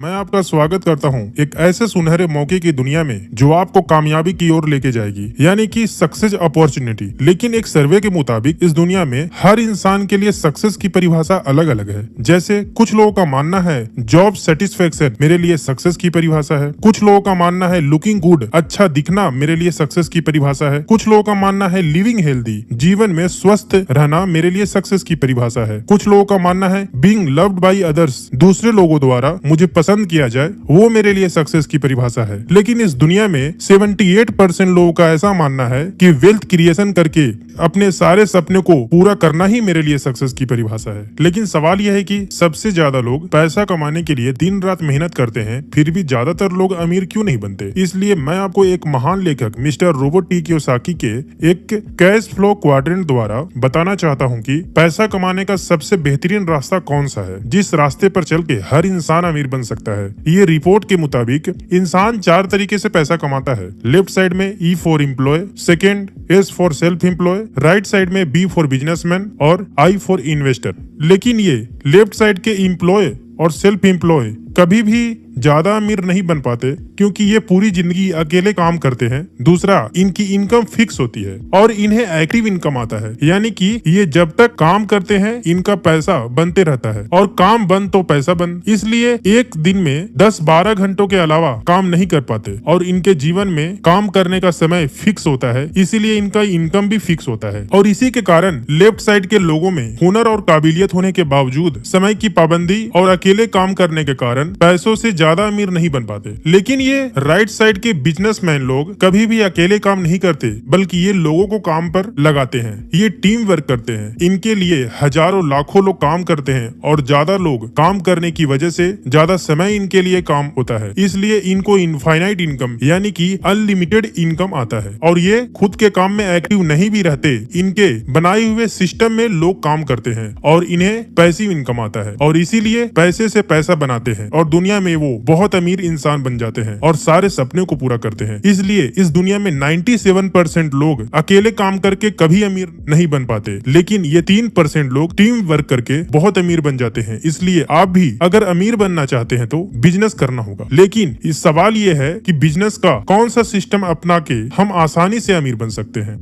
मैं आपका स्वागत करता हूं एक ऐसे सुनहरे मौके की दुनिया में जो आपको कामयाबी की ओर लेके जाएगी, यानी कि सक्सेस अपॉर्चुनिटी। लेकिन एक सर्वे के मुताबिक इस दुनिया में हर इंसान के लिए सक्सेस की परिभाषा अलग अलग है। जैसे कुछ लोगों का मानना है जॉब सेटिस्फेक्शन मेरे लिए सक्सेस की परिभाषा है, कुछ लोगों का मानना है लुकिंग गुड अच्छा दिखना मेरे लिए सक्सेस की परिभाषा है, कुछ लोगों का मानना है लिविंग हेल्दी जीवन में स्वस्थ रहना मेरे लिए सक्सेस की परिभाषा है, कुछ लोगों का मानना है बीइंग लव्ड बाय अदर्स दूसरे लोगों द्वारा मुझे पसंद किया जाए वो मेरे लिए सक्सेस की परिभाषा है। लेकिन इस दुनिया में 78% लोगों का ऐसा मानना है कि वेल्थ क्रिएशन करके अपने सारे सपने को पूरा करना ही मेरे लिए सक्सेस की परिभाषा है। लेकिन सवाल यह है कि सबसे ज्यादा लोग पैसा कमाने के लिए दिन रात मेहनत करते हैं, फिर भी ज्यादातर लोग अमीर क्यों नहीं बनते। इसलिए मैं आपको एक महान लेखक मिस्टर रोबर्ट टी कियोसाकी के एक कैश फ्लो क्वाड्रेंट द्वारा बताना चाहता हूँ कि पैसा कमाने का सबसे बेहतरीन रास्ता कौन सा है, जिस रास्ते पर चल के हर इंसान अमीर बन सकता है। ये रिपोर्ट के मुताबिक इंसान 4 तरीके से पैसा कमाता है। लेफ्ट साइड में E for employ, second S for self employ, right side में B फॉर बिजनेसमैन और I फॉर इन्वेस्टर। लेकिन ये लेफ्ट साइड के एम्प्लॉय और सेल्फ एम्प्लॉय कभी भी ज्यादा अमीर नहीं बन पाते क्योंकि ये पूरी जिंदगी अकेले काम करते हैं। दूसरा, इनकी इनकम फिक्स होती है और इन्हें एक्टिव इनकम आता है, यानी कि ये जब तक काम करते हैं इनका पैसा बनते रहता है और काम बंद तो पैसा बंद। इसलिए एक दिन में 10-12 घंटों के अलावा काम नहीं कर पाते और इनके जीवन में काम करने का समय फिक्स होता है, इसीलिए इनका इनकम भी फिक्स होता है। और इसी के कारण लेफ्ट साइड के लोगों में हुनर और काबिलियत होने के बावजूद समय की पाबंदी और अकेले काम करने के कारण पैसों से ज्यादा अमीर नहीं बन पाते। लेकिन ये राइट साइड के बिजनेसमैन लोग कभी भी अकेले काम नहीं करते, बल्कि ये लोगों को काम पर लगाते हैं। ये टीम वर्क करते हैं। इनके लिए हजारों लाखों लोग काम करते हैं और ज्यादा लोग काम करने की वजह से ज्यादा समय इनके लिए काम होता है, इसलिए इनको इनफाइनाइट इनकम यानी कि अनलिमिटेड इनकम आता है। और ये खुद के काम में एक्टिव नहीं भी रहते, इनके बनाए हुए सिस्टम में लोग काम करते हैं और इन्हें पैसिव इनकम आता है और इसीलिए पैसे से पैसा बनाते हैं और दुनिया में वो बहुत अमीर इंसान बन जाते हैं और सारे सपने को पूरा करते हैं। इसलिए इस दुनिया में 97% लोग अकेले काम करके कभी अमीर नहीं बन पाते, लेकिन ये 3% लोग टीम वर्क करके बहुत अमीर बन जाते हैं। इसलिए आप भी अगर अमीर बनना चाहते हैं तो बिजनेस करना होगा। लेकिन इस सवाल ये है कि बिजनेस का कौन सा सिस्टम अपना के हम आसानी से अमीर बन सकते हैं।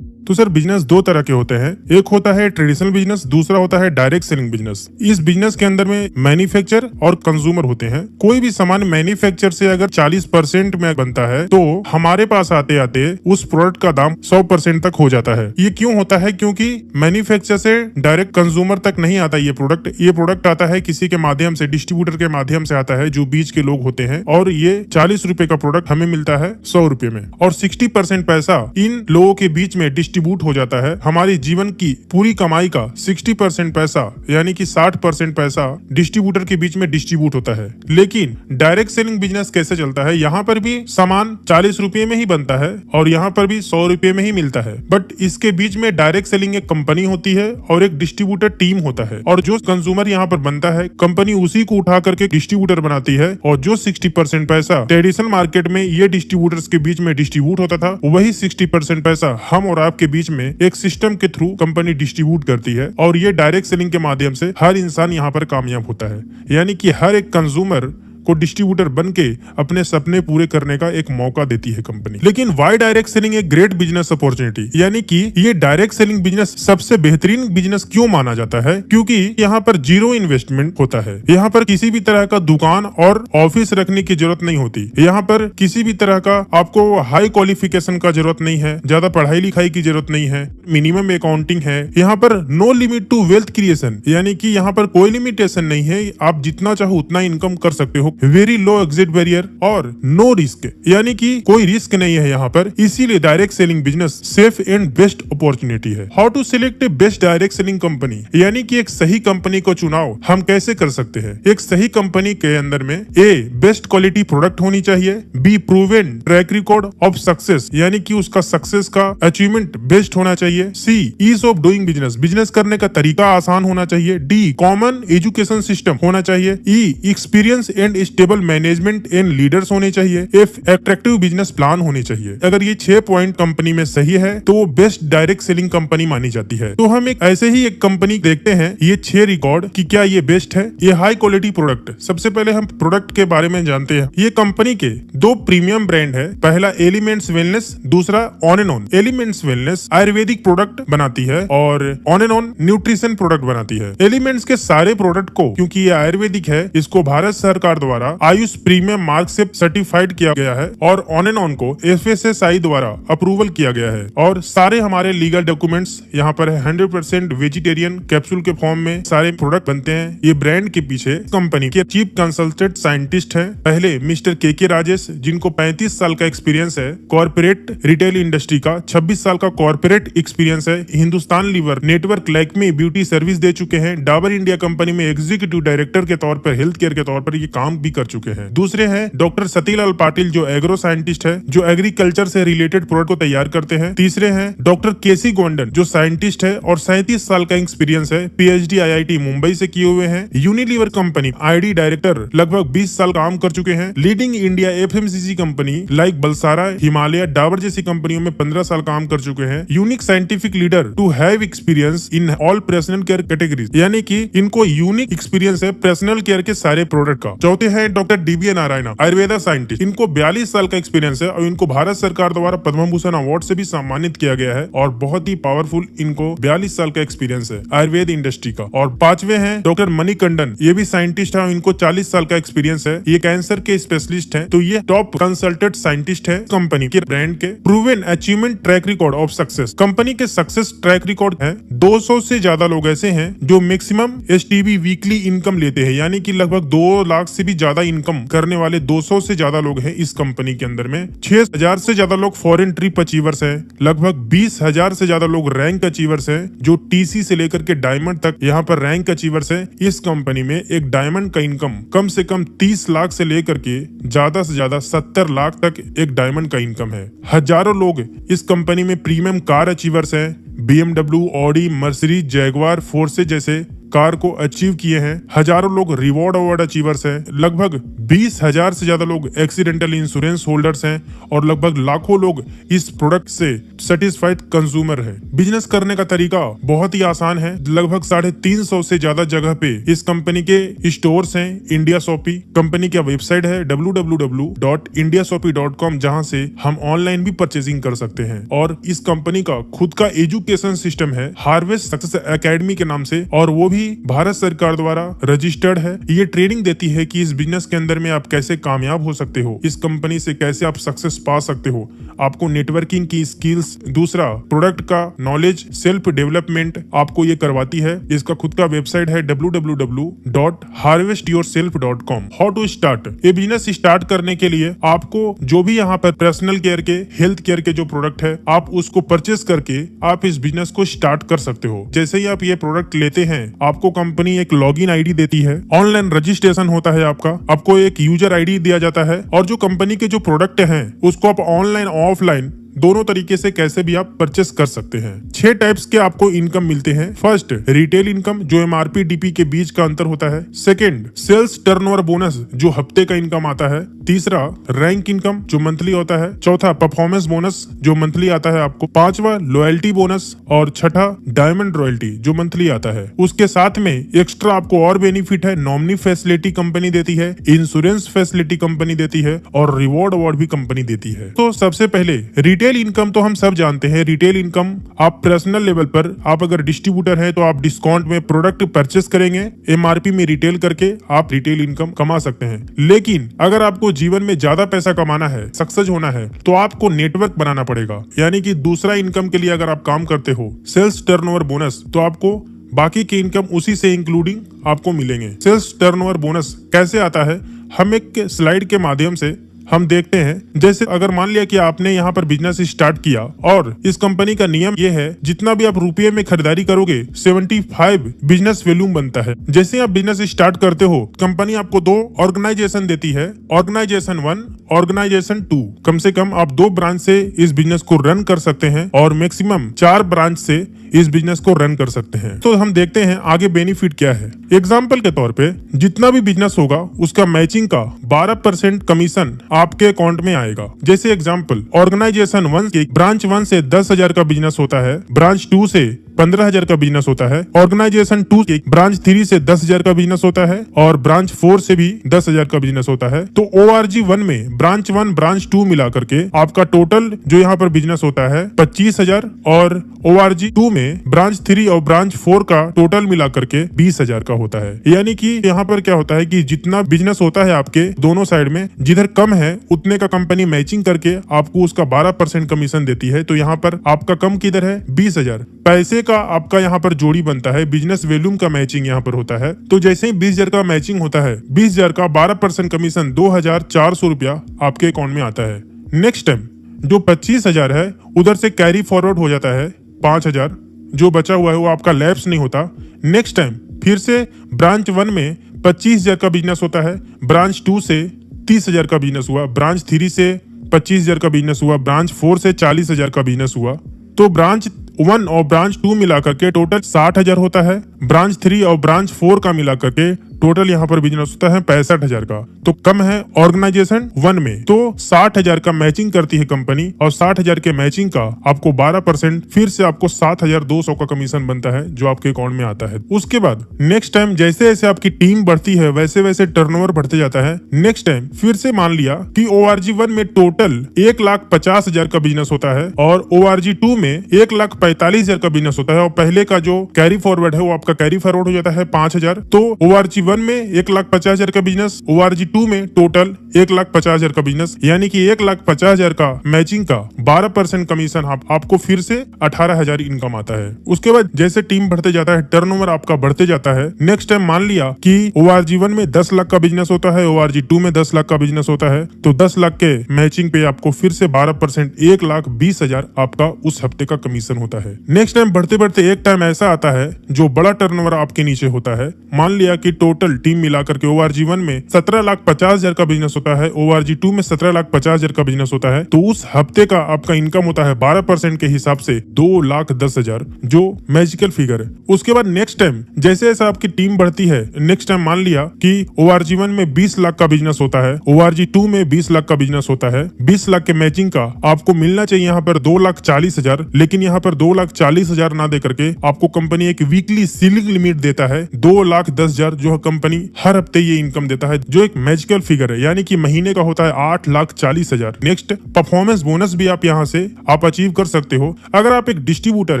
तो सर, बिजनेस 2 तरह के होते हैं। एक होता है ट्रेडिशनल बिजनेस, दूसरा होता है डायरेक्ट सेलिंग बिजनेस। इस बिजनेस के अंदर में मैन्युफैक्चर और कंज्यूमर होते हैं। कोई भी सामान मैन्युफैक्चर से अगर 40% में बनता है तो हमारे पास आते आते उस प्रोडक्ट का दाम 100% तक हो जाता है। ये क्यों होता है? क्योंकि मैन्युफैक्चर से डायरेक्ट कंज्यूमर तक नहीं आता ये प्रोडक्ट आता है किसी के माध्यम से, डिस्ट्रीब्यूटर के माध्यम से आता है, जो बीच के लोग होते हैं। और ये 40 रुपए का प्रोडक्ट हमें मिलता है 100 रुपए में और 60% पैसा इन लोगों के बीच में डिस्ट्रीब्यूट हो जाता है। हमारी जीवन की पूरी कमाई का 60% पैसा यानी कि 60% पैसा डिस्ट्रीब्यूटर के बीच में डिस्ट्रीब्यूट होता है। लेकिन डायरेक्ट सेलिंग बिजनेस कैसे चलता है? यहाँ पर भी सामान 40 रुपए में ही बनता है और यहाँ पर भी 100 रुपए में ही मिलता है, बट इसके बीच में डायरेक्ट सेलिंग एक कंपनी होती है और एक डिस्ट्रीब्यूटर टीम होता है। और जो कंज्यूमर यहाँ पर बनता है, कंपनी उसी को उठा करके डिस्ट्रीब्यूटर बनाती है और जो 60% पैसा ट्रेडिशनल मार्केट में ये डिस्ट्रीब्यूटर्स के बीच में डिस्ट्रीब्यूट होता था, वही 60% पैसा हम और आपके बीच में एक सिस्टम के थ्रू कंपनी डिस्ट्रीब्यूट करती है। और ये डायरेक्ट सेलिंग के माध्यम से हर इंसान यहाँ पर कामयाब होता है, यानी कि हर एक कंज्यूमर को डिस्ट्रीब्यूटर बन के अपने सपने पूरे करने का एक मौका देती है कंपनी। लेकिन वाई डायरेक्ट सेलिंग एक ग्रेट बिजनेस अपॉर्चुनिटी, यानी कि ये डायरेक्ट सेलिंग बिजनेस सबसे बेहतरीन बिजनेस क्यों माना जाता है? क्योंकि यहाँ पर 0 इन्वेस्टमेंट होता है। यहाँ पर किसी भी तरह का दुकान और ऑफिस रखने की जरूरत नहीं होती। यहाँ पर किसी भी तरह का आपको हाई क्वालिफिकेशन का जरूरत नहीं है, ज्यादा पढ़ाई लिखाई की जरूरत नहीं है, मिनिमम अकाउंटिंग है। यहाँ पर no limit to wealth creation, यानी कि यहाँ पर कोई लिमिटेशन नहीं है, आप जितना चाहो उतना इनकम कर सकते हो। वेरी लो एग्जिट बैरियर और नो रिस्क, यानी कि कोई रिस्क नहीं है यहाँ पर। इसीलिए direct selling business safe and best opportunity है। How to select a best direct selling company, यानी कि एक सही कंपनी को चुनाव हम कैसे कर सकते हैं? एक सही कंपनी के अंदर में ए बेस्ट क्वालिटी प्रोडक्ट होनी चाहिए, B proven track record of success, यानी कि उसका सक्सेस का अचीवमेंट बेस्ट होना चाहिए, सी ईज ऑफ डूइंग बिजनेस करने का तरीका आसान होना चाहिए, डी कॉमन एजुकेशन सिस्टम होना चाहिए, ई experience and stable management and leaders होने चाहिए, एक अट्रैक्टिव बिजनेस प्लान होने चाहिए। अगर ये 6 पॉइंट कंपनी में सही है तो वो बेस्ट डायरेक्ट सेलिंग कंपनी मानी जाती है। तो हम एक ऐसे ही एक कंपनी देखते हैं ये 6 रिकॉर्ड कि क्या ये बेस्ट है। ये हाई क्वालिटी प्रोडक्ट। सबसे पहले हम प्रोडक्ट के बारे में जानते हैं। ये कंपनी के 2 प्रीमियम ब्रांड है। पहला एलिमेंट्स वेलनेस, दूसरा on and on. Elements wellness Ayurvedic product बनाती है और on and on nutrition product बनाती है। एलिमेंट्स के सारे प्रोडक्ट को, क्योंकि ये आयुर्वेदिक है, इसको भारत सरकार द्वारा आयुष प्रीमियम मार्क से सर्टिफाइड किया गया है और ऑन एंड ऑन को FSSAI द्वारा अप्रूवल किया गया है। और सारे हमारे लीगल डॉक्यूमेंट्स यहाँ पर है। 100% वेजिटेरियन कैप्सूल के फॉर्म में सारे प्रोडक्ट बनते हैं। ये ब्रांड के पीछे कंपनी के चीफ कंसल्टेंट साइंटिस्ट हैं पहले मिस्टर के राजेश, जिनको 35 साल का एक्सपीरियंस है। कॉर्पोरेट रिटेल इंडस्ट्री का 26 साल का कॉर्पोरेट एक्सपीरियंस है। Hindustan Lever network Lakme beauty service दे चुके हैं। डाबर इंडिया कंपनी में एग्जीक्यूटिव डायरेक्टर के तौर पर, हेल्थ केयर के तौर पर ये काम भी कर चुके हैं। दूसरे हैं डॉक्टर सतीलाल पाटिल, जो एग्रो साइंटिस्ट है, जो एग्रीकल्चर से रिलेटेड प्रोडक्ट को तैयार करते हैं। तीसरे हैं डॉक्टर केसी गोंडन, जो साइंटिस्ट है और 37 साल का एक्सपीरियंस है। PhD IIT मुंबई से किए हुए हैं। यूनिलीवर कंपनी ID डायरेक्टर, लगभग 20 साल काम कर चुके हैं। Leading India FMCG company like Balsara, Himalaya, Dabur जैसी कंपनियों में 15 साल काम कर चुके हैं। Unique scientific leader to have experience in all personal care categories, यानी कि इनको यूनिक एक्सपीरियंस है पर्सनल केयर के सारे प्रोडक्ट का। चौथे हैं doctor DBA Narayana, Ayurveda scientist. इनको 42 साल का एक्सपीरियंस है और इनको भारत सरकार द्वारा पद्म भूषण अवार्ड से भी सम्मानित किया गया है और बहुत ही पावरफुल इनको 42 साल का एक्सपीरियंस है आयुर्वेद इंडस्ट्री का। और पांचवे हैं डॉक्टर मणिकंडन, ये भी साइंटिस्ट है, इनको 40 साल का एक्सपीरियंस है। ये कैंसर के स्पेशलिस्ट हैं। तो ये टॉप कंसल्टेंट साइंटिस्ट है कंपनी के ब्रांड के। Proven achievement track record of success, company के सक्सेस ट्रैक रिकॉर्ड है। 200 से ज्यादा लोग ऐसे हैं जो मैक्सिमम STB वीकली इनकम लेते हैं, यानी कि लगभग 2 लाख से भी ज्यादा इनकम करने वाले 200 से ज्यादा लोग हैं इस कंपनी के अंदर में। 6000 से ज्यादा लोग फॉरेन ट्रिप अचीवर्स हैं। लगभग 20,000 से ज्यादा लोग रैंक अचीवर्स हैं, जो TC से लेकर के डायमंड तक यहाँ पर रैंक अचीवर्स हैं। इस कंपनी में एक डायमंड का इनकम कम से कम 30 लाख से लेकर के ज्यादा से ज्यादा 70 लाख तक एक डायमंड का इनकम है। हजारों लोग इस कंपनी में प्रीमियम कार अचीवर्स हैं। BMW, Audi, Mercedes, Jaguar, force जैसे कार को अचीव किए हैं। हजारों लोग रिवॉर्ड अवार्ड अचीवर्स हैं। लगभग 20,000 से ज्यादा लोग एक्सीडेंटल इंश्योरेंस होल्डर्स हैं और लगभग लाखों लोग इस प्रोडक्ट से सेटिस्फाइड कंज्यूमर है। बिजनेस करने का तरीका बहुत ही आसान है। लगभग 350 से ज्यादा जगह पे इस कंपनी के स्टोर्स हैं। इंडिया शॉपी कंपनी का वेबसाइट है www.indiashopee.com, जहां से हम ऑनलाइन भी परचेजिंग कर सकते हैं। और इस कंपनी का खुद का एजुकेशन सिस्टम है हार्वेस्ट सक्सेस एकेडमी के नाम से, और वो भी भारत सरकार द्वारा रजिस्टर्ड है। ये ट्रेनिंग देती है कि इस बिजनेस के अंदर में आप कैसे कामयाब हो सकते हो, इस कंपनी से कैसे आप सक्सेस पा सकते हो। आपको नेटवर्किंग की स्किल्स, दूसरा प्रोडक्ट का नॉलेज, सेल्फ डेवलपमेंट आपको ये करवाती है। इसका खुद का वेबसाइट है www.harvestyourself.com। हाउ टू स्टार्ट, ये बिजनेस स्टार्ट करने के लिए आपको जो भी यहाँ पर पर्सनल केयर के, हेल्थ केयर के जो प्रोडक्ट है, आप उसको परचेस करके आप इस बिजनेस को स्टार्ट कर सकते हो। जैसे ही आप ये प्रोडक्ट लेते हैं, आपको कंपनी एक लॉगिन आईडी देती है, ऑनलाइन रजिस्ट्रेशन होता है आपको एक यूजर आईडी दिया जाता है, और जो कंपनी के जो प्रोडक्ट हैं उसको आप ऑनलाइन ऑफलाइन दोनों तरीके से कैसे भी आप परचेस कर सकते हैं। 6 टाइप्स के आपको इनकम मिलते हैं। फर्स्ट, रिटेल इनकम, जो MRP DP के बीच का अंतर होता है। सेकंड, सेल्स टर्नओवर बोनस, जो हफ्ते का इनकम आता है। तीसरा, रैंक इनकम, जो मंथली होता है। चौथा, परफॉर्मेंस बोनस, जो मंथली आता है आपको। पांचवा, लॉयल्टी बोनस, और छठा, डायमंड रॉयल्टी, जो मंथली आता है। उसके साथ में एक्स्ट्रा आपको और बेनिफिट है। नॉमिनी फैसिलिटी कंपनी देती है, इंश्योरेंस फैसिलिटी कंपनी देती है, और रिवॉर्ड अवार्ड भी कंपनी देती है। तो सबसे पहले रिटेल इनकम तो हम सब जानते हैं। रिटेल इनकम आप पर्सनल लेवल पर, आप अगर डिस्ट्रीब्यूटर हैं तो आप डिस्काउंट में प्रोडक्ट परचेस करेंगे, MRP में रिटेल करके आप रिटेल इनकम कमा सकते हैं। लेकिन अगर आपको जीवन में ज्यादा पैसा कमाना है, सक्सेस होना है, तो आपको नेटवर्क बनाना पड़ेगा। यानी कि दूसरा इनकम के लिए अगर आप काम करते हो, सेल्स टर्नओवर बोनस, तो आपको बाकी के इनकम उसी से इंक्लूडिंग आपको मिलेंगे। सेल्स टर्नओवर बोनस कैसे आता है, हम एक स्लाइड के माध्यम से हम देखते हैं, जैसे अगर मान लिया कि आपने यहाँ पर बिजनेस स्टार्ट किया और इस कंपनी का नियम ये है, जितना भी आप रुपये में खरीदारी करोगे 75 बिजनेस वैल्यूम बनता है। जैसे आप बिजनेस स्टार्ट करते हो, कंपनी आपको 2 ऑर्गेनाइजेशन देती है, ऑर्गेनाइजेशन 1, ऑर्गेनाइजेशन 2। कम से कम आप 2 ब्रांच से इस बिजनेस को रन कर सकते हैं और मैक्सिमम 4 ब्रांच से इस बिजनेस को रन कर सकते हैं। तो हम देखते हैं आगे बेनिफिट क्या है। एग्जाम्पल के तौर पे जितना भी बिजनेस होगा उसका मैचिंग का 12% कमीशन आपके अकाउंट में आएगा। जैसे एग्जाम्पल, ऑर्गेनाइजेशन 1 के ब्रांच 1 से 10,000 का बिजनेस होता है, ब्रांच 2 से 15,000 का बिजनेस होता है, ऑर्गेनाइजेशन 2 के ब्रांच 3 से 10,000 का बिजनेस होता है और ब्रांच 4 से भी 10,000 का बिजनेस होता है। तो ORG 1 में ब्रांच 1 ब्रांच 2 मिला करके आपका टोटल जो यहाँ पर बिजनेस होता है 25,000 और ORG 2 में ब्रांच 3 और ब्रांच 4 का टोटल मिला करके 20,000 का होता है। यानी कि यहाँ पर क्या होता है कि जितना बिजनेस होता है आपके दोनों साइड में, जिधर कम है उतने का कंपनी मैचिंग करके आपको उसका 12% कमीशन देती है। तो यहाँ पर आपका कम किधर है, 20,000 पैसे का आपका यहाँ पर जोड़ी बनता है। बिजनेस वॉल्यूम का मैचिंग यहाँ पर होता है। तो जैसे ही 20,000 का मैचिंग होता है, 20,000 का 12% कमीशन 2,400 रुपया आपके अकाउंट में आता है। नेक्स्ट टाइम जो 25,000 है उधर से कैरी फॉरवर्ड हो जाता है 5,000, जो बचा हुआ है वो आपका लैप्स नहीं होता। नेक्स्ट टाइम फिर से ब्रांच 1 में 25,000 का बिजनेस होता है, ब्रांच 2 से 30,000 का बिजनेस हुआ, ब्रांच 3 से 25,000 का बिजनेस हुआ, ब्रांच 4 से 40,000 का बिजनेस हुआ। तो ब्रांच 1 और ब्रांच 2 मिलाकर के टोटल 60,000 होता है। ब्रांच 3 और ब्रांच 4 का मिलाकर के टोटल यहाँ पर बिजनेस होता है 65,000 का। तो कम है ऑर्गेनाइजेशन 1 में, तो 60,000 का मैचिंग करती है कंपनी और 60,000 के मैचिंग का आपको 12% फिर से आपको 7,200 का कमीशन बनता है जो आपके अकाउंट में आता है। उसके बाद नेक्स्ट टाइम जैसे जैसे आपकी टीम बढ़ती है वैसे वैसे टर्नओवर बढ़ते जाता है। नेक्स्ट टाइम फिर से मान लिया कि ORG 1 में टोटल 1,50,000 का बिजनेस होता है और ORG 2 में 1,45,000 का बिजनेस होता है और पहले का जो कैरी फॉरवर्ड है वो आपका कैरी फॉरवर्ड हो जाता है 5,000। तो ORG 1 में 1,50,000 का बिजनेस, ORG 2 में टोटल 1,50,000 का बिजनेस, यानी कि 1,50,000 का मैचिंग का 12% कमीशन आपको फिर से 18,000 इनकम आता है। उसके बाद जैसे टीम बढ़ते जाता है, टर्नओवर आपका बढ़ते जाता है। नेक्स्ट टाइम मान लिया कि ORG 1 में 10 लाख का बिजनेस होता है, ORG 2 में 10 लाख का बिजनेस होता है, तो 10 लाख के मैचिंग पे आपको फिर से 12% 1,20,000 आपका उस हफ्ते का कमीशन होता है। नेक्स्ट टाइम बढ़ते बढ़ते एक टाइम ऐसा आता है जो बड़ा टर्नओवर आपके नीचे होता है। मान लिया कि टोटल टीम मिलाकर के ORG 1 में 17,50,000 का बिजनेस होता है, ORG 2 में 17,50,000 का बिजनेस होता है, तो उस हफ्ते का आपका इनकम होता है 12% के हिसाब से 2,10,000, जो मैजिकल फिगर है। उसके बाद नेक्स्ट टाइम जैसे जैसे आपकी टीम बढ़ती है, नेक्स्ट टाइम मान लिया कि ORG 1 में 20 लाख का बिजनेस होता है, ORG 2 में 20 लाख का बिजनेस होता है। 20 लाख के मैचिंग का आपको मिलना चाहिए यहाँ पर 2,40,000, लेकिन यहाँ पर 2,40,000 ना दे करके आपको कंपनी एक वीकली सीलिंग लिमिट देता है 2,10,000, जो कंपनी हर हफ्ते ये इनकम देता है, जो एक मैजिकल फिगर है, यानी कि महीने का होता है 8,40,000। नेक्स्ट परफॉर्मेंस बोनस भी आप यहाँ से आप अचीव कर सकते हो। अगर आप एक डिस्ट्रीब्यूटर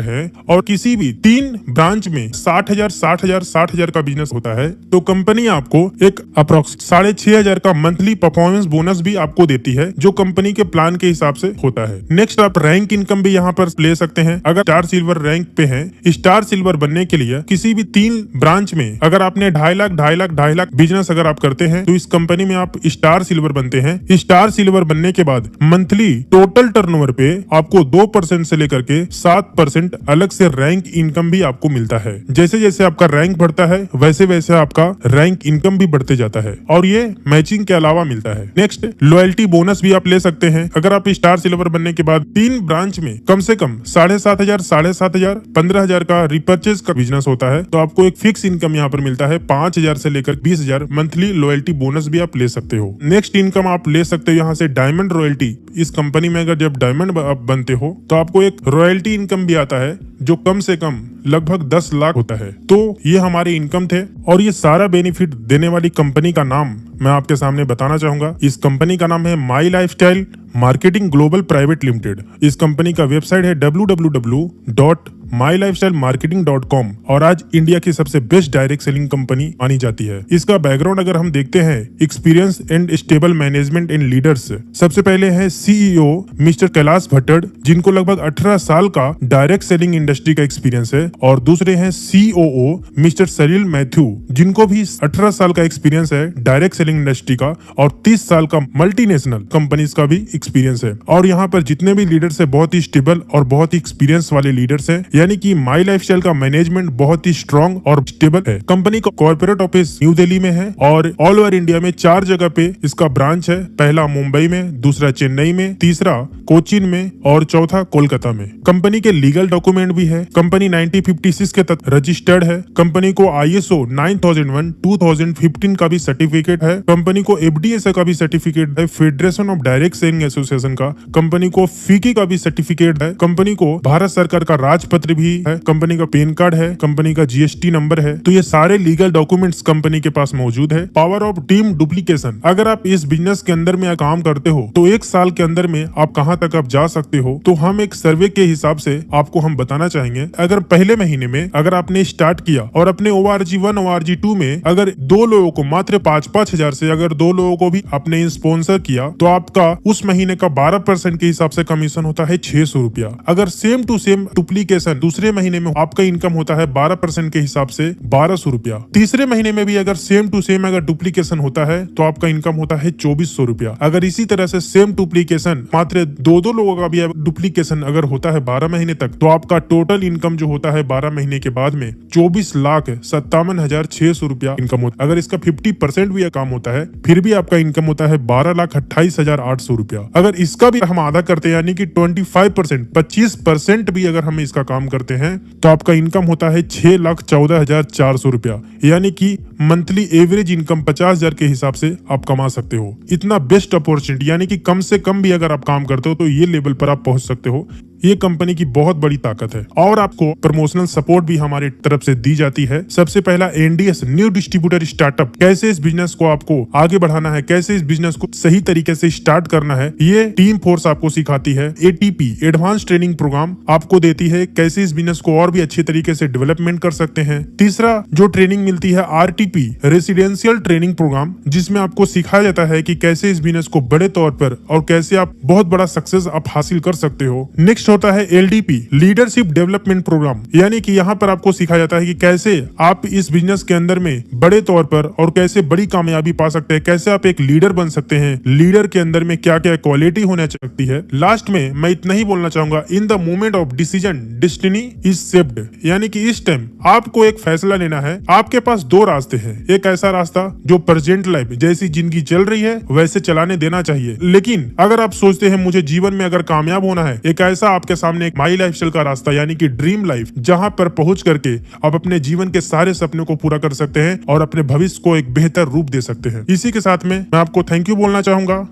हैं और किसी भी 3 ब्रांच में 60,000 का बिजनेस होता है, तो कंपनी आपको एक अप्रोक्स 6,500 का मंथली परफॉर्मेंस बोनस भी आपको देती है, जो कंपनी के प्लान के हिसाब से होता है। नेक्स्ट आप रैंक इनकम भी यहाँ पर ले सकते हैं। अगर स्टार सिल्वर रैंक पे हैं, स्टार सिल्वर बनने के लिए किसी भी 3 ब्रांच में अगर आपने 2.5 लाख बिजनेस अगर आप करते हैं तो इस कंपनी में आप स्टार सिल्वर बनते हैं। स्टार सिल्वर बनने के बाद मंथली टोटल टर्नओवर पे आपको 2% से लेकर के 7% अलग से रैंक इनकम भी आपको मिलता है। जैसे जैसे आपका रैंक बढ़ता है वैसे वैसे आपका रैंक इनकम भी बढ़ते जाता है और ये मैचिंग के अलावा मिलता है। नेक्स्ट लॉयल्टी बोनस भी आप ले सकते हैं। अगर आप स्टार सिल्वर बनने के बाद 3 ब्रांच में कम से कम 7,500, 15,000 का रिपर्चेज का बिजनेस होता है, तो आपको एक फिक्स इनकम यहाँ पर मिलता है 5,000 से लेकर 20,000 मंथली लॉयल्टी बोनस भी आप ले सकते हो। नेक्स्ट इनकम आप ले सकते हो यहाँ से डायमंड रॉयल्टी। इस कंपनी में अगर जब डायमंड आप बनते हो तो आपको एक रॉयल्टी इनकम भी आता है जो कम से कम लगभग 10 लाख होता है। तो ये हमारे इनकम थे और ये सारा बेनिफिट देने वाली कंपनी का नाम मैं आपके सामने बताना चाहूंगा। इस कंपनी का नाम है my lifestyle marketing global private limited. इस कंपनी का वेबसाइट है www.myLifestyle mylifestylemarketing.com और आज इंडिया की सबसे बेस्ट डायरेक्ट सेलिंग कंपनी मानी जाती है। इसका बैकग्राउंड अगर हम देखते हैं, experience and stable management and leaders. सबसे पहले है सीईओ मिस्टर कैलाश भट्टड़, जिनको लगभग 18 साल का डायरेक्ट सेलिंग इंडस्ट्री का एक्सपीरियंस है, और दूसरे हैं सीओओ मिस्टर सरिल मैथ्यू, जिनको भी 18 साल का एक्सपीरियंस है डायरेक्ट सेलिंग इंडस्ट्री का और 30 साल का मल्टीनेशनल कंपनीज का भी एक्सपीरियंस है। और यहाँ पर जितने भी लीडर्स है बहुत ही स्टेबल और बहुत ही एक्सपीरियंस वाले लीडर्स हैं, यानी कि माई लाइफस्टाइल का मैनेजमेंट बहुत ही स्ट्रॉन्ग और स्टेबल है। कंपनी का कॉर्पोरेट ऑफिस न्यू दिल्ली में है और ऑल ओवर इंडिया में 4 जगह पे इसका ब्रांच है। पहला मुंबई में, दूसरा चेन्नई में, तीसरा कोचीन में और चौथा कोलकाता में। कंपनी के लीगल डॉक्यूमेंट भी है। कंपनी 1956 के तहत रजिस्टर्ड है। कंपनी को ISO 9001 2015 का भी सर्टिफिकेट है। कंपनी को FDSA का भी सर्टिफिकेट है, federation of direct selling association का। कंपनी को FICCI का भी सर्टिफिकेट है। कंपनी को भारत सरकार का राजपत्र भी है। कंपनी का पैन कार्ड है। कंपनी का GST नंबर है। तो ये सारे लीगल डॉक्यूमेंट्स कंपनी के पास मौजूद है। पावर ऑफ टीम डुप्लीकेशन, अगर आप इस बिजनेस के अंदर में काम करते हो तो 1 साल के अंदर में आप कहां तक आप जा सकते हो, तो हम एक सर्वे के हिसाब से आपको हम बताना चाहेंगे। अगर पहले महीने में अगर आपने स्टार्ट किया और अपने ORG1 ORG2 में अगर 2 लोगों को मात्र 5-5 हजार से अगर 2 लोगों को भी आपने स्पॉन्सर किया तो आपका उस महीने का 12% के हिसाब से कमीशन होता है 600 रुपया। अगर सेम टू सेम डुप्लीकेशन दूसरे महीने में आपका इनकम होता है 12% के हिसाब से 1200 रुपया। तीसरे महीने में भी अगर सेम टू सेम अगर डुप्लीकेशन होता है तो आपका इनकम होता है 2400 रुपया। अगर इसी तरह से सेम डुप्लीकेशन मात्र 2 लोगों का भी डुप्लीकेशन अगर होता है 12 महीने तक, तो आपका टोटल इनकम जो होता है 12 महीने के बाद में 24,57,600 रुपया इनकम होता है। अगर इसका 50% भी काम होता है फिर भी आपका इनकम होता है 12,28,800 रुपया। अगर इसका भी हम आधा करते हैं यानी कि 25% भी अगर हम इसका काम करते हैं तो आपका इनकम होता है 6,14,400 रुपया, यानी कि मंथली एवरेज इनकम 50,000 के हिसाब से आप कमा सकते हो। इतना बेस्ट अपॉर्चुनिटी, यानी कि कम से कम भी अगर आप काम करते हो तो ये लेवल पर आप पहुंच सकते हो। ये कंपनी की बहुत बड़ी ताकत है और आपको प्रमोशनल सपोर्ट भी हमारे तरफ से दी जाती है। सबसे पहला NDS न्यू डिस्ट्रीब्यूटर स्टार्टअप, कैसे इस बिजनेस को आपको आगे बढ़ाना है, कैसे इस बिजनेस को सही तरीके से स्टार्ट करना है, ये टीम फोर्स आपको सिखाती है। ATP एडवांस ट्रेनिंग प्रोग्राम आपको देती है, कैसे इस बिजनेस को और भी अच्छे तरीके से डेवलपमेंट कर सकते हैं। तीसरा जो ट्रेनिंग मिलती है RTP रेसिडेंशियल ट्रेनिंग प्रोग्राम, जिसमें आपको सिखाया जाता है कि कैसे इस बिजनेस को बड़े तौर पर और कैसे आप बहुत बड़ा सक्सेस आप हासिल कर सकते हो। नेक्स्ट होता है LDP लीडरशिप डेवलपमेंट प्रोग्राम, यानी कि यहाँ पर आपको सिखाया जाता है कि कैसे आप इस बिजनेस के अंदर में बड़े तौर पर और कैसे बड़ी कामयाबी पा सकते हैं, कैसे आप एक लीडर बन सकते हैं, लीडर के अंदर में क्या क्या क्वालिटी होना सकती है। लास्ट में मैं इतना ही बोलना चाहूंगा, in the moment of decision destiny is shaped, यानी कि इस टाइम आपको एक फैसला लेना है। आपके पास 2 रास्ते हैं। एक ऐसा रास्ता जो प्रेजेंट लाइफ जैसी जिंदगी चल रही है वैसे चलाने देना चाहिए, लेकिन अगर आप सोचते हैं मुझे जीवन में अगर कामयाब होना है, एक ऐसा आपके सामने एक माई लाइफस्टाइल का रास्ता, यानी कि ड्रीम लाइफ, जहां पर पहुंच करके आप अपने जीवन के सारे सपनों को पूरा कर सकते हैं और अपने भविष्य को एक बेहतर रूप दे सकते हैं। इसी के साथ में मैं आपको थैंक यू बोलना चाहूंगा।